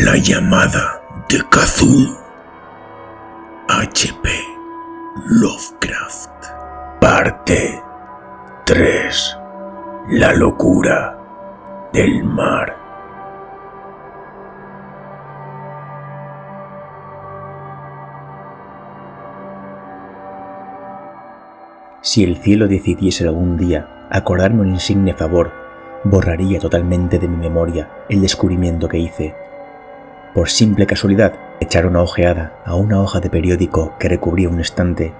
La llamada de Cthulhu. H.P. Lovecraft. Parte 3. La locura del mar. Si el cielo decidiese algún día acordarme un insigne favor, borraría totalmente de mi memoria el descubrimiento que hice. Por simple casualidad, echar una ojeada a una hoja de periódico que recubría un estante.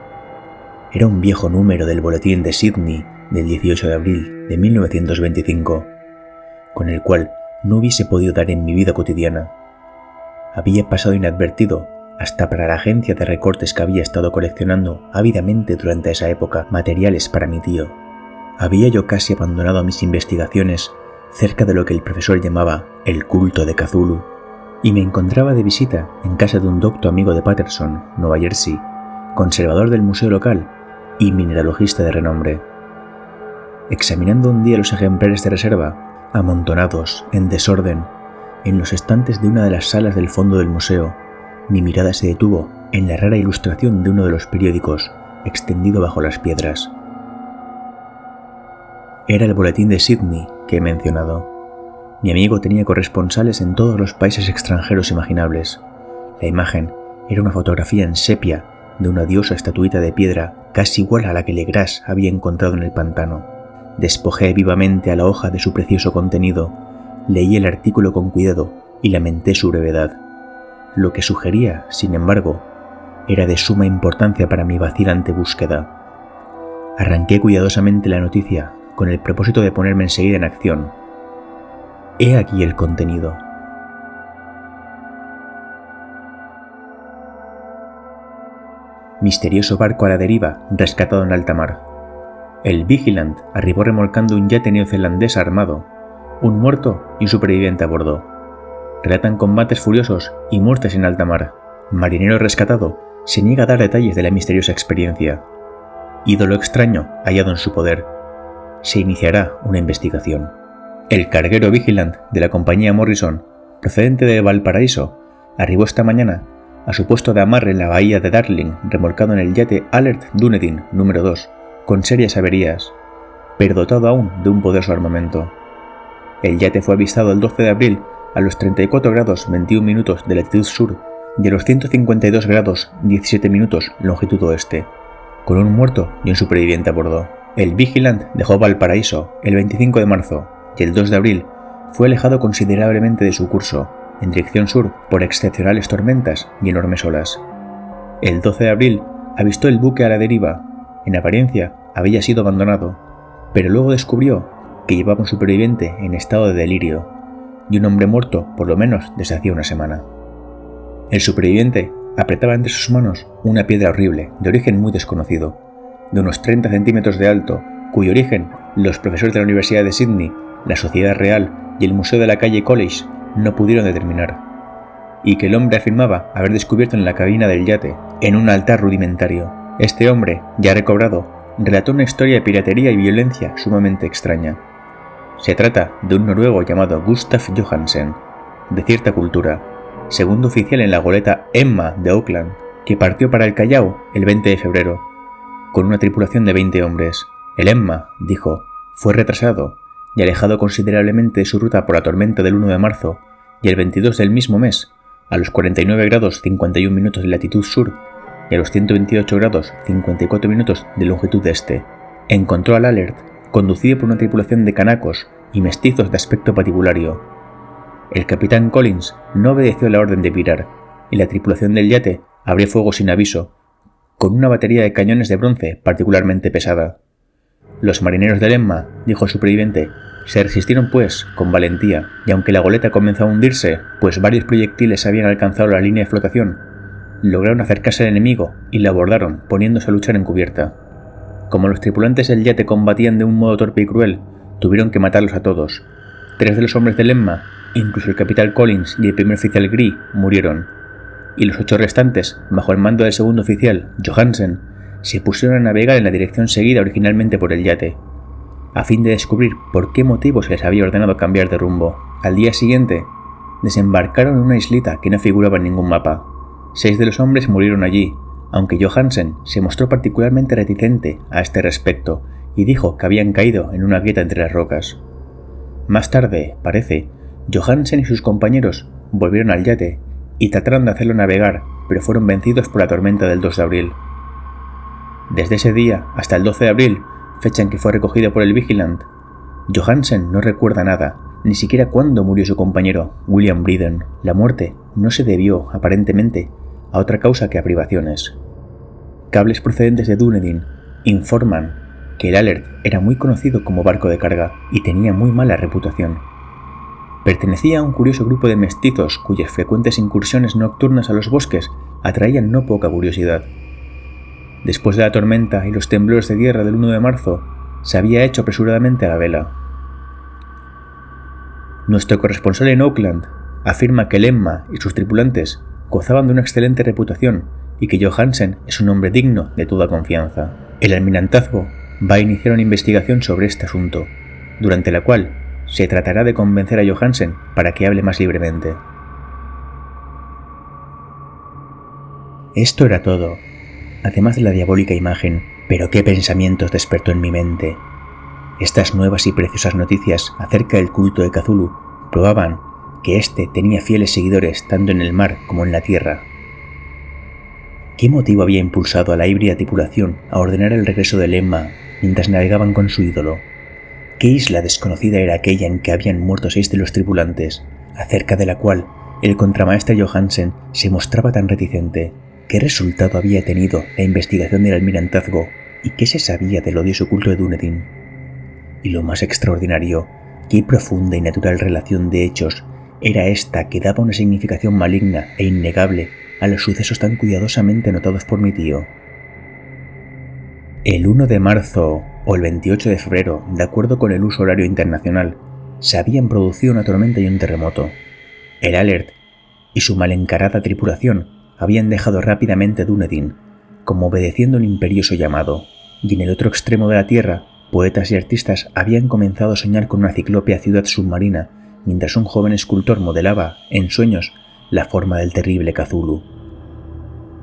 Era un viejo número del Boletín de Sydney del 18 de abril de 1925, con el cual no hubiese podido dar en mi vida cotidiana. Había pasado inadvertido hasta para la agencia de recortes que había estado coleccionando ávidamente durante esa época materiales para mi tío. Había yo casi abandonado mis investigaciones cerca de lo que el profesor llamaba el culto de Cthulhu, y me encontraba de visita en casa de un docto amigo de Paterson, Nueva Jersey, conservador del museo local y mineralogista de renombre. Examinando un día los ejemplares de reserva, amontonados, en desorden, en los estantes de una de las salas del fondo del museo, mi mirada se detuvo en la rara ilustración de uno de los periódicos, extendido bajo las piedras. Era el Boletín de Sydney que he mencionado. Mi amigo tenía corresponsales en todos los países extranjeros imaginables. La imagen era una fotografía en sepia de una diosa estatuita de piedra casi igual a la que Legras había encontrado en el pantano. Despojé vivamente a la hoja de su precioso contenido, leí el artículo con cuidado y lamenté su brevedad. Lo que sugería, sin embargo, era de suma importancia para mi vacilante búsqueda. Arranqué cuidadosamente la noticia con el propósito de ponerme enseguida en acción. He aquí el contenido. Misterioso barco a la deriva, rescatado en alta mar. El Vigilant arribó remolcando un yate neozelandés armado, un muerto y un superviviente a bordo. Relatan combates furiosos y muertes en alta mar. Marinero rescatado se niega a dar detalles de la misteriosa experiencia. Ídolo extraño hallado en su poder. Se iniciará una investigación. El carguero Vigilant de la compañía Morrison, procedente de Valparaíso, arribó esta mañana a su puesto de amarre en la bahía de Darling, remolcado en el yate Alert Dunedin número 2, con serias averías, pero dotado aún de un poderoso armamento. El yate fue avistado el 12 de abril a los 34 grados 21 minutos de latitud sur y a los 152 grados 17 minutos longitud oeste, con un muerto y un superviviente a bordo. El Vigilant dejó Valparaíso el 25 de marzo y el 2 de abril fue alejado considerablemente de su curso, en dirección sur, por excepcionales tormentas y enormes olas. El 12 de abril avistó el buque a la deriva. En apariencia había sido abandonado, pero luego descubrió que llevaba un superviviente en estado de delirio y un hombre muerto por lo menos desde hacía una semana. El superviviente apretaba entre sus manos una piedra horrible de origen muy desconocido, de unos 30 centímetros de alto, cuyo origen los profesores de la Universidad de Sydney, la Sociedad Real y el Museo de la calle College no pudieron determinar, y que el hombre afirmaba haber descubierto en la cabina del yate, en un altar rudimentario. Este hombre, ya recobrado, relató una historia de piratería y violencia sumamente extraña. Se trata de un noruego llamado Gustaf Johansen, de cierta cultura, segundo oficial en la goleta Emma de Auckland, que partió para el Callao el 20 de febrero, con una tripulación de 20 hombres. El Emma, dijo, fue retrasado y alejado considerablemente de su ruta por la tormenta del 1 de marzo, y el 22 del mismo mes, a los 49 grados 51 minutos de latitud sur y a los 128 grados 54 minutos de longitud este, encontró al Alert, conducido por una tripulación de canacos y mestizos de aspecto patibulario. El capitán Collins no obedeció la orden de virar, y la tripulación del yate abrió fuego sin aviso, con una batería de cañones de bronce particularmente pesada. Los marineros del Emma, dijo el superviviente, se resistieron pues con valentía, y aunque la goleta comenzó a hundirse, pues varios proyectiles habían alcanzado la línea de flotación, lograron acercarse al enemigo y la abordaron, poniéndose a luchar en cubierta. Como los tripulantes del yate combatían de un modo torpe y cruel, tuvieron que matarlos a todos. 3 de los hombres del Emma, incluso el capitán Collins y el primer oficial Gree, murieron, y los 8 restantes, bajo el mando del segundo oficial, Johansen, se pusieron a navegar en la dirección seguida originalmente por el yate, a fin de descubrir por qué motivo se les había ordenado cambiar de rumbo. Al día siguiente, desembarcaron en una islita que no figuraba en ningún mapa. 6 de los hombres murieron allí, aunque Johansen se mostró particularmente reticente a este respecto y dijo que habían caído en una grieta entre las rocas. Más tarde, parece, Johansen y sus compañeros volvieron al yate y trataron de hacerlo navegar, pero fueron vencidos por la tormenta del 2 de abril. Desde ese día hasta el 12 de abril, fecha en que fue recogido por el Vigilant, Johansen no recuerda nada, ni siquiera cuándo murió su compañero, William Breeden. La muerte no se debió, aparentemente, a otra causa que a privaciones. Cables procedentes de Dunedin informan que el Alert era muy conocido como barco de carga y tenía muy mala reputación. Pertenecía a un curioso grupo de mestizos cuyas frecuentes incursiones nocturnas a los bosques atraían no poca curiosidad. Después de la tormenta y los temblores de tierra del 1 de marzo, se había hecho apresuradamente a la vela. Nuestro corresponsal en Auckland afirma que el Emma y sus tripulantes gozaban de una excelente reputación y que Johansen es un hombre digno de toda confianza. El almirantazgo va a iniciar una investigación sobre este asunto, durante la cual se tratará de convencer a Johansen para que hable más libremente. Esto era todo, además de la diabólica imagen, pero qué pensamientos despertó en mi mente. Estas nuevas y preciosas noticias acerca del culto de Cthulhu probaban que éste tenía fieles seguidores tanto en el mar como en la tierra. ¿Qué motivo había impulsado a la híbrida tripulación a ordenar el regreso del Emma mientras navegaban con su ídolo? ¿Qué isla desconocida era aquella en que habían muerto 6 de los tripulantes, acerca de la cual el contramaestre Johansen se mostraba tan reticente? ¿Qué resultado había tenido la investigación del almirantazgo y qué se sabía del odioso culto de Dunedin? Y lo más extraordinario, qué profunda y natural relación de hechos era esta que daba una significación maligna e innegable a los sucesos tan cuidadosamente anotados por mi tío. El 1 de marzo o el 28 de febrero, de acuerdo con el uso horario internacional, se habían producido una tormenta y un terremoto. El Alert y su mal encarada tripulación habían dejado rápidamente Dunedin, como obedeciendo un imperioso llamado, y en el otro extremo de la Tierra, poetas y artistas habían comenzado a soñar con una ciclópea ciudad submarina, mientras un joven escultor modelaba, en sueños, la forma del terrible Cthulhu.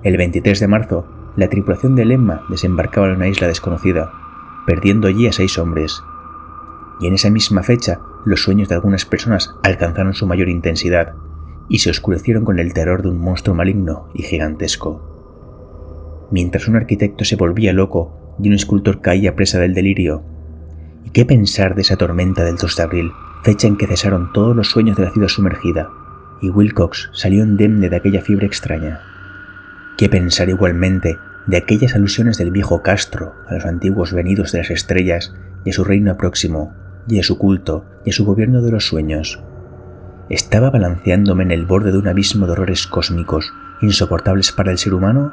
El 23 de marzo, la tripulación del Emma desembarcaba en una isla desconocida, perdiendo allí a 6 hombres. Y en esa misma fecha, los sueños de algunas personas alcanzaron su mayor intensidad y se oscurecieron con el terror de un monstruo maligno y gigantesco. Mientras un arquitecto se volvía loco y un escultor caía presa del delirio. ¿Y qué pensar de esa tormenta del 2 de abril, fecha en que cesaron todos los sueños de la ciudad sumergida, y Wilcox salió indemne de aquella fiebre extraña? ¿Qué pensar igualmente de aquellas alusiones del viejo Castro a los antiguos venidos de las estrellas y a su reino próximo, y a su culto y a su gobierno de los sueños? ¿Estaba balanceándome en el borde de un abismo de horrores cósmicos insoportables para el ser humano?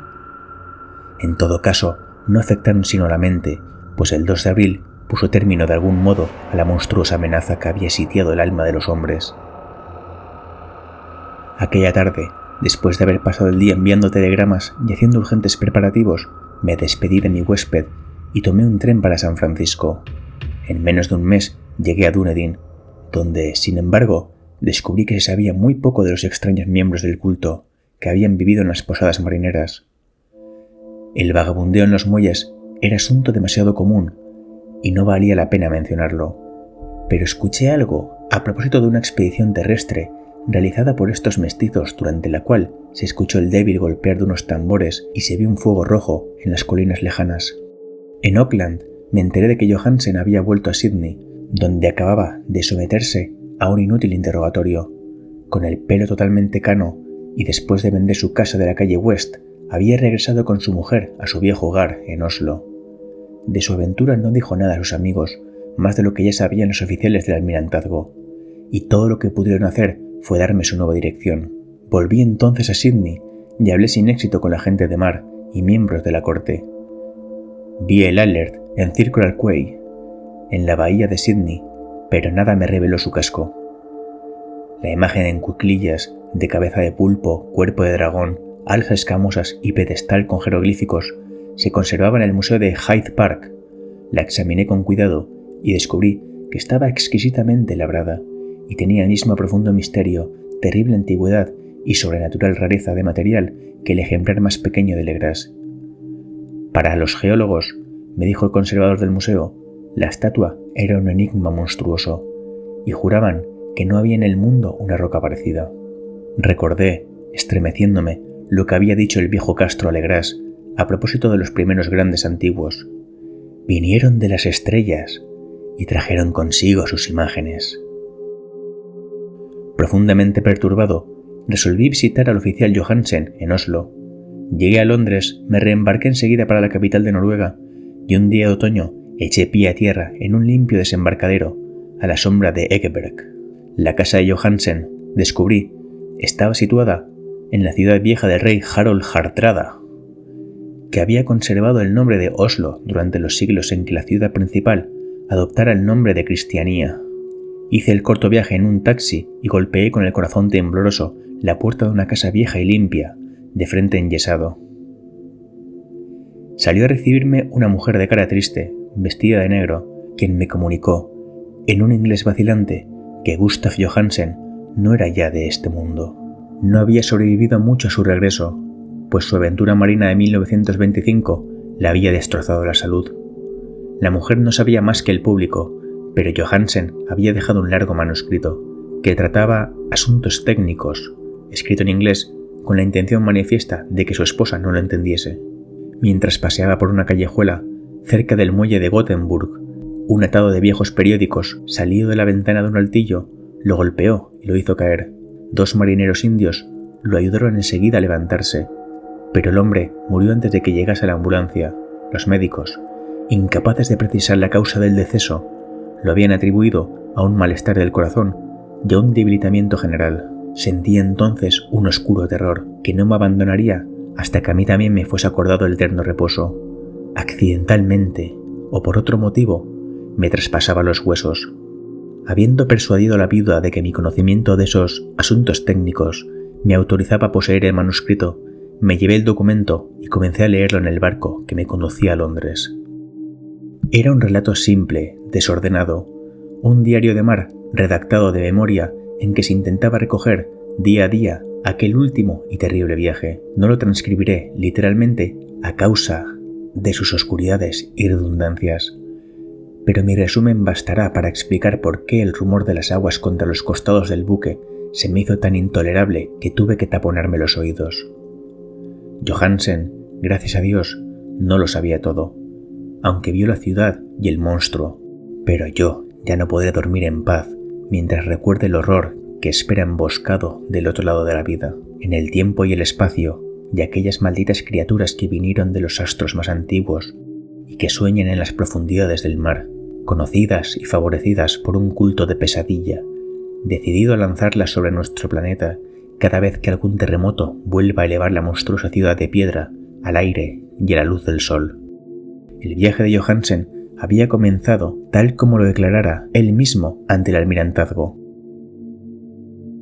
En todo caso, no afectaron sino a la mente, pues el 2 de abril puso término de algún modo a la monstruosa amenaza que había sitiado el alma de los hombres. Aquella tarde, después de haber pasado el día enviando telegramas y haciendo urgentes preparativos, me despedí de mi huésped y tomé un tren para San Francisco. En menos de un mes llegué a Dunedin, donde, sin embargo, descubrí que se sabía muy poco de los extraños miembros del culto que habían vivido en las posadas marineras. El vagabundeo en los muelles era asunto demasiado común y no valía la pena mencionarlo, pero escuché algo a propósito de una expedición terrestre realizada por estos mestizos, durante la cual se escuchó el débil golpear de unos tambores y se vio un fuego rojo en las colinas lejanas. En Auckland me enteré de que Johansen había vuelto a Sydney, donde acababa de someterse a un inútil interrogatorio. Con el pelo totalmente cano y después de vender su casa de la calle West, había regresado con su mujer a su viejo hogar en Oslo. De su aventura no dijo nada a sus amigos, más de lo que ya sabían los oficiales del almirantazgo, y todo lo que pudieron hacer fue darme su nueva dirección. Volví entonces a Sydney y hablé sin éxito con la gente de mar y miembros de la corte. Vi el Alert en Circular Quay, en la bahía de Sydney, pero nada me reveló su casco. La imagen en cuclillas, de cabeza de pulpo, cuerpo de dragón, alas escamosas y pedestal con jeroglíficos, se conservaba en el Museo de Hyde Park. La examiné con cuidado y descubrí que estaba exquisitamente labrada y tenía el mismo profundo misterio terrible antigüedad y sobrenatural rareza de material que el ejemplar más pequeño de Legras. Para los geólogos, me dijo el conservador del museo, la estatua era un enigma monstruoso, y juraban que no había en el mundo una roca parecida. Recordé, estremeciéndome, lo que había dicho el viejo Castro a Legras a propósito de los primeros grandes antiguos. Vinieron de las estrellas y trajeron consigo sus imágenes. Profundamente perturbado, resolví visitar al oficial Johansen en Oslo. Llegué a Londres, me reembarqué enseguida para la capital de Noruega y un día de otoño eché pie a tierra en un limpio desembarcadero a la sombra de Ekeberg. La casa de Johansen, descubrí, estaba situada en la ciudad vieja del rey Harald Hardrada, que había conservado el nombre de Oslo durante los siglos en que la ciudad principal adoptara el nombre de Cristianía. Hice el corto viaje en un taxi y golpeé con el corazón tembloroso la puerta de una casa vieja y limpia, de frente enyesado. Salió a recibirme una mujer de cara triste, vestida de negro, quien me comunicó, en un inglés vacilante, que Gustav Johansen no era ya de este mundo. No había sobrevivido mucho a su regreso, pues su aventura marina de 1925 le había destrozado la salud. La mujer no sabía más que el público, pero Johansen había dejado un largo manuscrito que trataba asuntos técnicos, escrito en inglés con la intención manifiesta de que su esposa no lo entendiese. Mientras paseaba por una callejuela cerca del muelle de Gothenburg, un atado de viejos periódicos salido de la ventana de un altillo lo golpeó y lo hizo caer. 2 marineros indios lo ayudaron enseguida a levantarse, pero el hombre murió antes de que llegase la ambulancia. Los médicos, incapaces de precisar la causa del deceso, lo habían atribuido a un malestar del corazón y a un debilitamiento general. Sentí entonces un oscuro terror que no me abandonaría hasta que a mí también me fuese acordado el eterno reposo. Accidentalmente, o por otro motivo, me traspasaba los huesos. Habiendo persuadido a la viuda de que mi conocimiento de esos asuntos técnicos me autorizaba a poseer el manuscrito, me llevé el documento y comencé a leerlo en el barco que me conducía a Londres. Era un relato simple, desordenado, un diario de mar redactado de memoria en que se intentaba recoger día a día aquel último y terrible viaje. No lo transcribiré literalmente a causa de sus oscuridades y redundancias, pero mi resumen bastará para explicar por qué el rumor de las aguas contra los costados del buque se me hizo tan intolerable que tuve que taponarme los oídos. Johansen, gracias a Dios, no lo sabía todo, aunque vio la ciudad y el monstruo, pero yo ya no podré dormir en paz mientras recuerde el horror que espera emboscado del otro lado de la vida, en el tiempo y el espacio, y aquellas malditas criaturas que vinieron de los astros más antiguos y que sueñan en las profundidades del mar, conocidas y favorecidas por un culto de pesadilla, decidido a lanzarlas sobre nuestro planeta cada vez que algún terremoto vuelva a elevar la monstruosa ciudad de piedra al aire y a la luz del sol. El viaje de Johansen había comenzado tal como lo declarara él mismo ante el almirantazgo.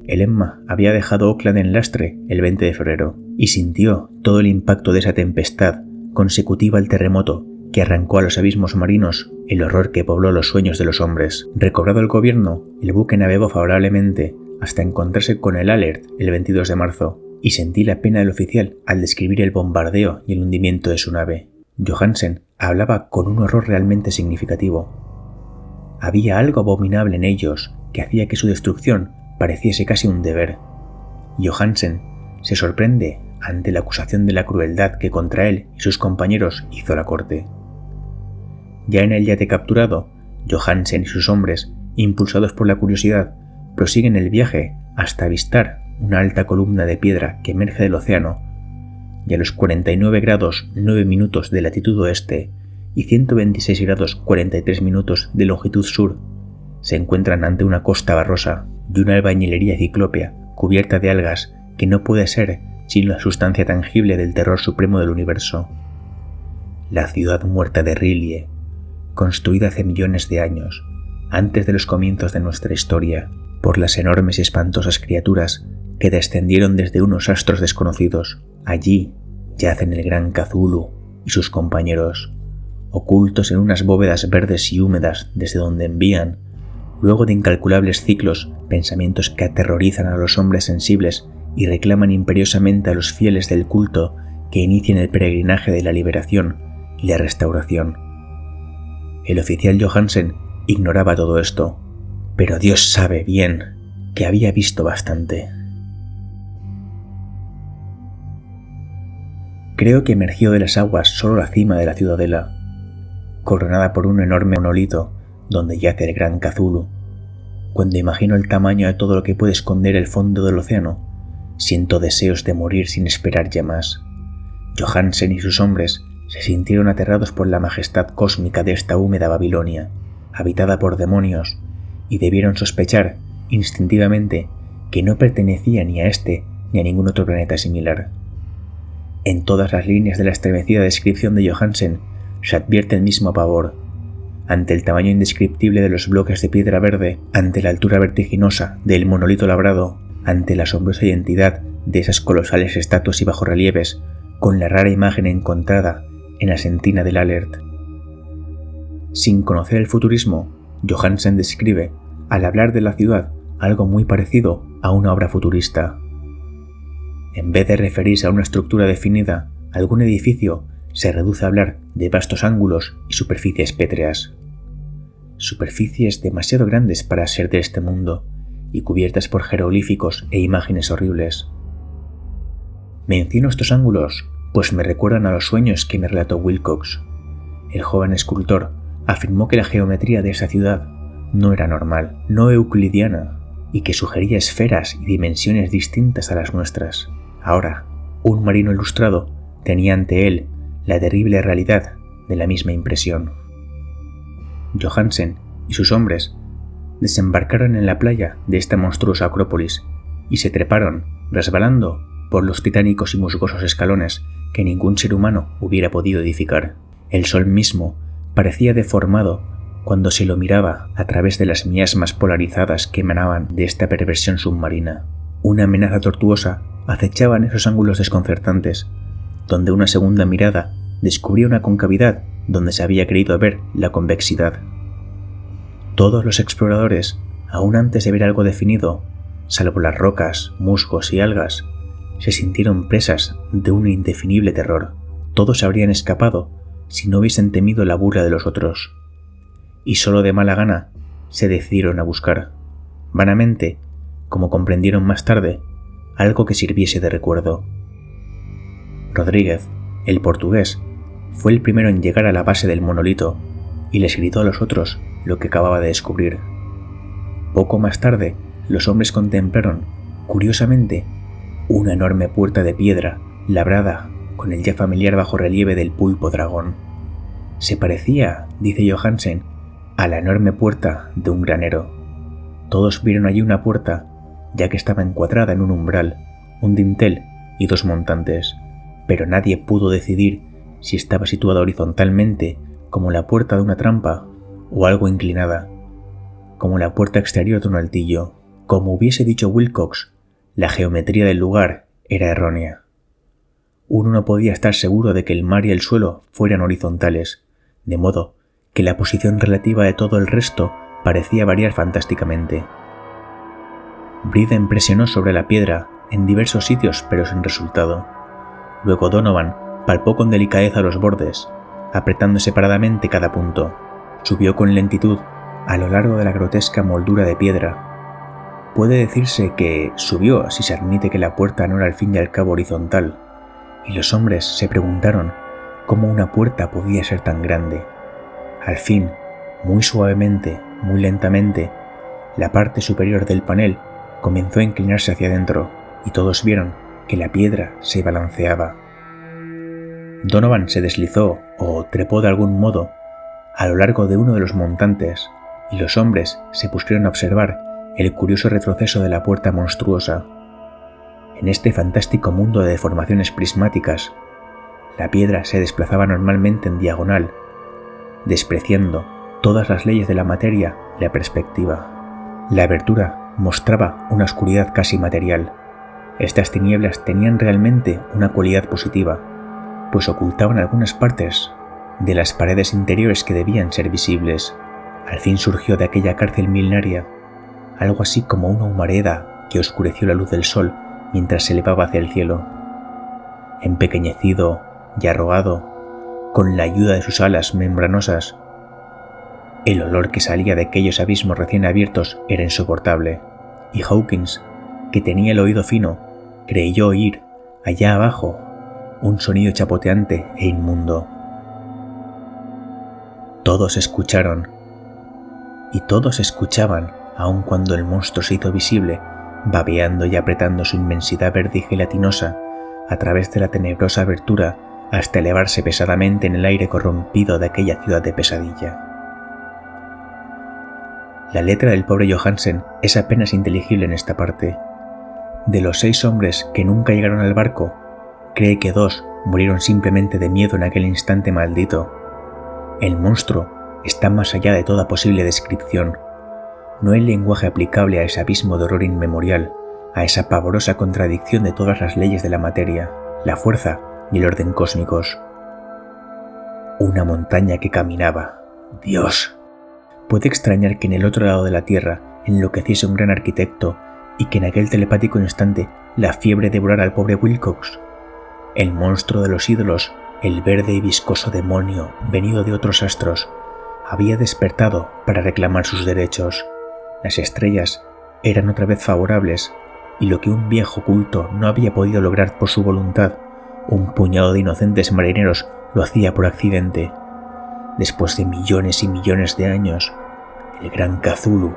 El Emma había dejado Auckland en lastre el 20 de febrero y sintió todo el impacto de esa tempestad consecutiva al terremoto que arrancó a los abismos marinos el horror que pobló los sueños de los hombres. Recobrado el gobierno, el buque navegó favorablemente hasta encontrarse con el Alert el 22 de marzo y sentí la pena del oficial al describir el bombardeo y el hundimiento de su nave. Johansen hablaba con un horror realmente significativo. Había algo abominable en ellos que hacía que su destrucción pareciese casi un deber. Johansen se sorprende ante la acusación de la crueldad que contra él y sus compañeros hizo la corte. Ya en el yate capturado, Johansen y sus hombres, impulsados por la curiosidad, prosiguen el viaje hasta avistar una alta columna de piedra que emerge del océano, y a los 49 grados 9 minutos de latitud oeste y 126 grados 43 minutos de longitud sur, se encuentran ante una costa barrosa y una albañilería ciclópea cubierta de algas que no puede ser sino la sustancia tangible del terror supremo del universo. La ciudad muerta de Rillie, construida hace millones de años, antes de los comienzos de nuestra historia, por las enormes y espantosas criaturas que descendieron desde unos astros desconocidos. Allí yacen el gran Cthulhu y sus compañeros, ocultos en unas bóvedas verdes y húmedas desde donde envían, Luego de incalculables ciclos, pensamientos que aterrorizan a los hombres sensibles y reclaman imperiosamente a los fieles del culto que inicien el peregrinaje de la liberación y la restauración. El oficial Johansen ignoraba todo esto, pero Dios sabe bien que había visto bastante. Creo que emergió de las aguas solo la cima de la ciudadela, coronada por un enorme monolito donde yace el gran Cthulhu. Cuando imagino el tamaño de todo lo que puede esconder el fondo del océano, siento deseos de morir sin esperar ya más. Johansen y sus hombres se sintieron aterrados por la majestad cósmica de esta húmeda Babilonia, habitada por demonios, y debieron sospechar instintivamente que no pertenecía ni a este ni a ningún otro planeta similar. En todas las líneas de la estremecida descripción de Johansen se advierte el mismo pavor, ante el tamaño indescriptible de los bloques de piedra verde, ante la altura vertiginosa del monolito labrado, ante la asombrosa identidad de esas colosales estatuas y bajorrelieves, con la rara imagen encontrada en la sentina del Alert. Sin conocer el futurismo, Johansen describe, al hablar de la ciudad, algo muy parecido a una obra futurista. En vez de referirse a una estructura definida, algún edificio se reduce a hablar de vastos ángulos y superficies pétreas. Superficies demasiado grandes para ser de este mundo y cubiertas por jeroglíficos e imágenes horribles. Menciono estos ángulos pues me recuerdan a los sueños que me relató Wilcox. El joven escultor afirmó que la geometría de esa ciudad no era normal, no euclidiana, y que sugería esferas y dimensiones distintas a las nuestras. Ahora, un marino ilustrado tenía ante él la terrible realidad de la misma impresión. Johansen y sus hombres desembarcaron en la playa de esta monstruosa acrópolis y se treparon, resbalando, por los titánicos y musgosos escalones que ningún ser humano hubiera podido edificar. El sol mismo parecía deformado cuando se lo miraba a través de las miasmas polarizadas que emanaban de esta perversión submarina. Una amenaza tortuosa acechaba en esos ángulos desconcertantes, donde una segunda mirada descubría una concavidad donde se había creído ver la convexidad. Todos los exploradores, aún antes de ver algo definido, salvo las rocas, musgos y algas, se sintieron presas de un indefinible terror. Todos habrían escapado si no hubiesen temido la burla de los otros. Y solo de mala gana se decidieron a buscar, vanamente, como comprendieron más tarde, algo que sirviese de recuerdo. Rodríguez, el portugués, fue el primero en llegar a la base del monolito y les gritó a los otros lo que acababa de descubrir. Poco más tarde, los hombres contemplaron, curiosamente, una enorme puerta de piedra labrada con el ya familiar bajorrelieve del pulpo dragón. Se parecía, dice Johansen, a la enorme puerta de un granero. Todos vieron allí una puerta, ya que estaba encuadrada en un umbral, un dintel y dos montantes, pero nadie pudo decidir si estaba situada horizontalmente como la puerta de una trampa o algo inclinada, como la puerta exterior de un altillo. Como hubiese dicho Wilcox, la geometría del lugar era errónea. Uno no podía estar seguro de que el mar y el suelo fueran horizontales, de modo que la posición relativa de todo el resto parecía variar fantásticamente. Briden presionó sobre la piedra en diversos sitios pero sin resultado. Luego Donovan palpó con delicadeza los bordes, apretando separadamente cada punto. Subió con lentitud a lo largo de la grotesca moldura de piedra. Puede decirse que subió si se admite que la puerta no era al fin y al cabo horizontal, y los hombres se preguntaron cómo una puerta podía ser tan grande. Al fin, muy suavemente, muy lentamente, la parte superior del panel comenzó a inclinarse hacia adentro, y todos vieron que la piedra se balanceaba. Donovan se deslizó o trepó de algún modo a lo largo de uno de los montantes, y los hombres se pusieron a observar el curioso retroceso de la puerta monstruosa. En este fantástico mundo de deformaciones prismáticas, la piedra se desplazaba normalmente en diagonal, despreciando todas las leyes de la materia y la perspectiva. La abertura mostraba una oscuridad casi material. Estas tinieblas tenían realmente una cualidad positiva, pues ocultaban algunas partes de las paredes interiores que debían ser visibles. Al fin surgió de aquella cárcel milenaria, algo así como una humareda que oscureció la luz del sol mientras se elevaba hacia el cielo. Empequeñecido y arrugado, con la ayuda de sus alas membranosas, el olor que salía de aquellos abismos recién abiertos era insoportable, y Hawkins, que tenía el oído fino, creyó oír, allá abajo, un sonido chapoteante e inmundo. Todos escucharon, y todos escuchaban aun cuando el monstruo se hizo visible, babeando y apretando su inmensidad verde y gelatinosa a través de la tenebrosa abertura hasta elevarse pesadamente en el aire corrompido de aquella ciudad de pesadilla. La letra del pobre Johansen es apenas inteligible en esta parte. De los 6 hombres que nunca llegaron al barco, cree que 2 murieron simplemente de miedo en aquel instante maldito. El monstruo está más allá de toda posible descripción. No hay lenguaje aplicable a ese abismo de horror inmemorial, a esa pavorosa contradicción de todas las leyes de la materia, la fuerza y el orden cósmicos. Una montaña que caminaba. ¡Dios! Puede extrañar que en el otro lado de la Tierra enloqueciese un gran arquitecto y que en aquel telepático instante la fiebre devorara al pobre Wilcox. El monstruo de los ídolos, el verde y viscoso demonio venido de otros astros, había despertado para reclamar sus derechos. Las estrellas eran otra vez favorables, y lo que un viejo culto no había podido lograr por su voluntad, un puñado de inocentes marineros lo hacía por accidente. Después de millones y millones de años, el gran Cthulhu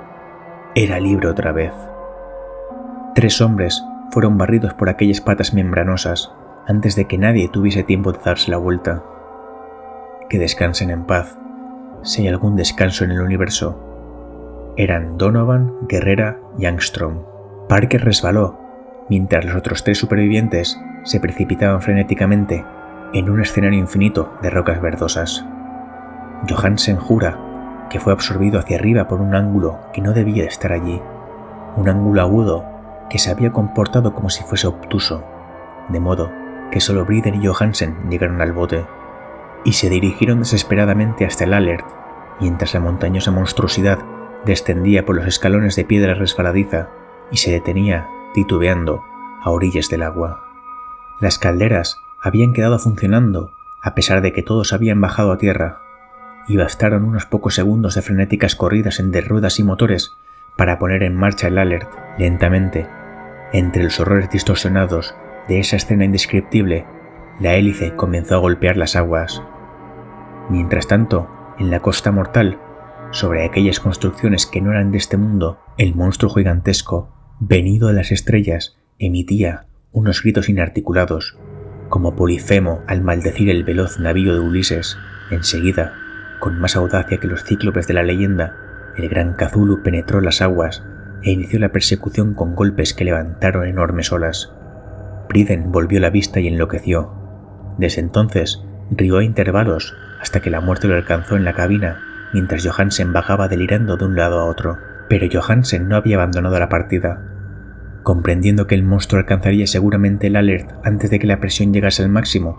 era libre otra vez. 3 hombres fueron barridos por aquellas patas membranosas antes de que nadie tuviese tiempo de darse la vuelta. Que descansen en paz, si hay algún descanso en el universo. Eran Donovan, Guerrera y Armstrong. Parker resbaló, mientras los otros 3 supervivientes se precipitaban frenéticamente en un escenario infinito de rocas verdosas. Johansen jura que fue absorbido hacia arriba por un ángulo que no debía estar allí, un ángulo agudo que se había comportado como si fuese obtuso, de modo que solo Briden y Johansen llegaron al bote, y se dirigieron desesperadamente hasta el Alert, mientras la montañosa monstruosidad descendía por los escalones de piedra resbaladiza y se detenía, titubeando, a orillas del agua. Las calderas habían quedado funcionando, a pesar de que todos habían bajado a tierra, y bastaron unos pocos segundos de frenéticas corridas entre ruedas y motores para poner en marcha el Alert lentamente. Entre los horrores distorsionados de esa escena indescriptible, la hélice comenzó a golpear las aguas. Mientras tanto, en la costa mortal, sobre aquellas construcciones que no eran de este mundo, el monstruo gigantesco, venido de las estrellas, emitía unos gritos inarticulados, como Polifemo al maldecir el veloz navío de Ulises. Enseguida, con más audacia que los cíclopes de la leyenda, el gran Cthulhu penetró las aguas e inició la persecución con golpes que levantaron enormes olas. Briden volvió la vista y enloqueció. Desde entonces, rió a intervalos hasta que la muerte lo alcanzó en la cabina mientras Johansen vagaba delirando de un lado a otro. Pero Johansen no había abandonado la partida. Comprendiendo que el monstruo alcanzaría seguramente el Alert antes de que la presión llegase al máximo,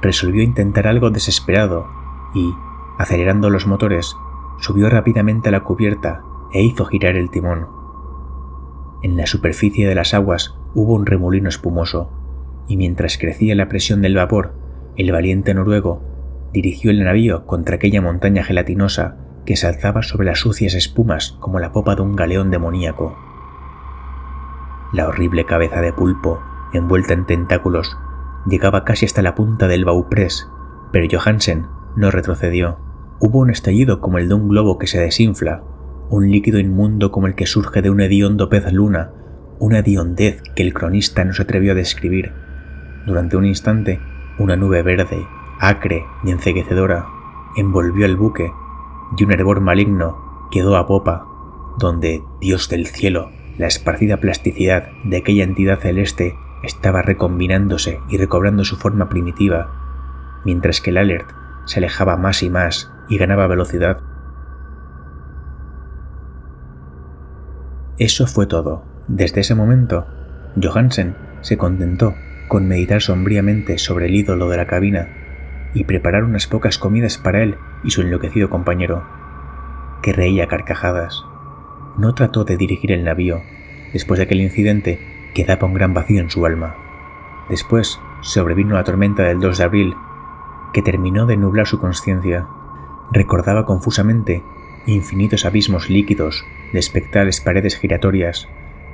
resolvió intentar algo desesperado y, acelerando los motores, subió rápidamente a la cubierta e hizo girar el timón. En la superficie de las aguas hubo un remolino espumoso, y mientras crecía la presión del vapor, el valiente noruego dirigió el navío contra aquella montaña gelatinosa que se alzaba sobre las sucias espumas como la popa de un galeón demoníaco. La horrible cabeza de pulpo, envuelta en tentáculos, llegaba casi hasta la punta del bauprés, pero Johansen no retrocedió. Hubo un estallido como el de un globo que se desinfla, un líquido inmundo como el que surge de un hediondo pez luna, una hediondez que el cronista no se atrevió a describir. Durante un instante, una nube verde, acre y enceguecedora, envolvió el buque, y un hervor maligno quedó a popa, donde, Dios del cielo, la esparcida plasticidad de aquella entidad celeste estaba recombinándose y recobrando su forma primitiva, mientras que el Alert se alejaba más y más y ganaba velocidad. Eso fue todo. Desde ese momento, Johansen se contentó con meditar sombríamente sobre el ídolo de la cabina y preparar unas pocas comidas para él y su enloquecido compañero. que reía a carcajadas. No trató de dirigir el navío. Después de aquel incidente, quedaba un gran vacío en su alma. Después sobrevino la tormenta del 2 de abril, que terminó de nublar su conciencia. Recordaba confusamente infinitos abismos líquidos de espectrales paredes giratorias,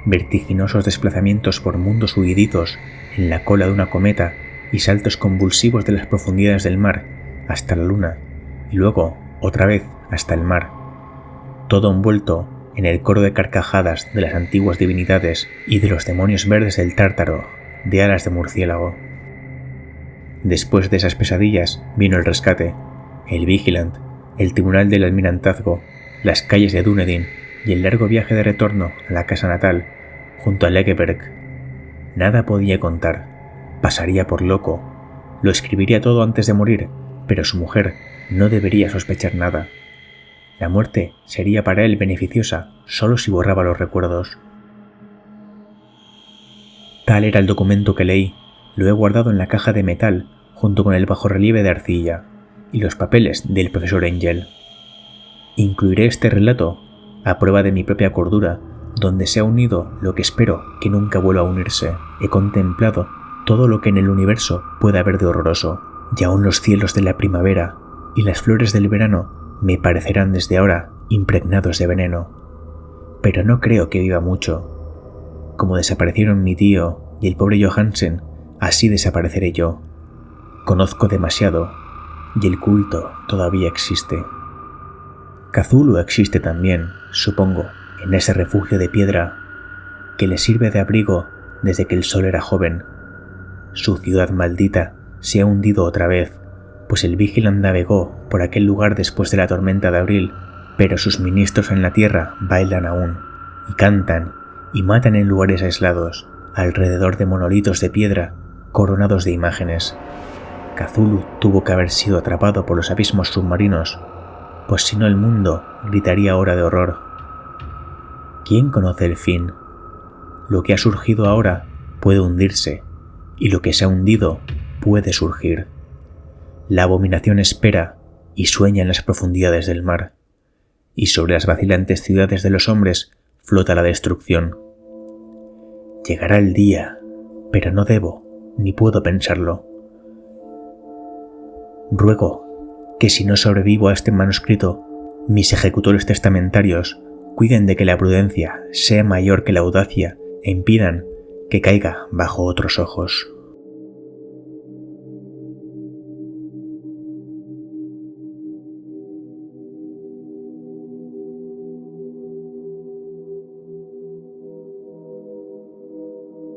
vertiginosos desplazamientos por mundos huidizos en la cola de una cometa y saltos convulsivos de las profundidades del mar hasta la luna y luego otra vez hasta el mar, todo envuelto en el coro de carcajadas de las antiguas divinidades y de los demonios verdes del Tártaro, de alas de murciélago. Después de esas pesadillas vino el rescate, el Vigilant, el tribunal del almirantazgo, las calles de Dunedin y el largo viaje de retorno a la casa natal, junto a Legeberg. Nada podía contar, pasaría por loco, lo escribiría todo antes de morir, pero su mujer no debería sospechar nada. La muerte sería para él beneficiosa solo si borraba los recuerdos. Tal era el documento que leí. Lo he guardado en la caja de metal junto con el bajorrelieve de arcilla y los papeles del profesor Angel. Incluiré este relato a prueba de mi propia cordura, donde se ha unido lo que espero que nunca vuelva a unirse. He contemplado todo lo que en el universo puede haber de horroroso, y aún los cielos de la primavera y las flores del verano me parecerán desde ahora impregnados de veneno. Pero no creo que viva mucho. Como desaparecieron mi tío y el pobre Johansen, así desapareceré yo. Conozco demasiado, y el culto todavía existe. Cthulhu existe también, supongo, en ese refugio de piedra que le sirve de abrigo desde que el sol era joven. Su ciudad maldita se ha hundido otra vez, pues el Vigilant navegó por aquel lugar después de la tormenta de abril, pero sus ministros en la tierra bailan aún, y cantan, y matan en lugares aislados, alrededor de monolitos de piedra coronados de imágenes. Cthulhu tuvo que haber sido atrapado por los abismos submarinos, pues si no el mundo gritaría ahora de horror. ¿Quién conoce el fin? Lo que ha surgido ahora puede hundirse, y lo que se ha hundido puede surgir. La abominación espera y sueña en las profundidades del mar, y sobre las vacilantes ciudades de los hombres flota la destrucción. Llegará el día, pero no debo ni puedo pensarlo. Ruego que si no sobrevivo a este manuscrito, mis ejecutores testamentarios cuiden de que la prudencia sea mayor que la audacia e impidan que caiga bajo otros ojos.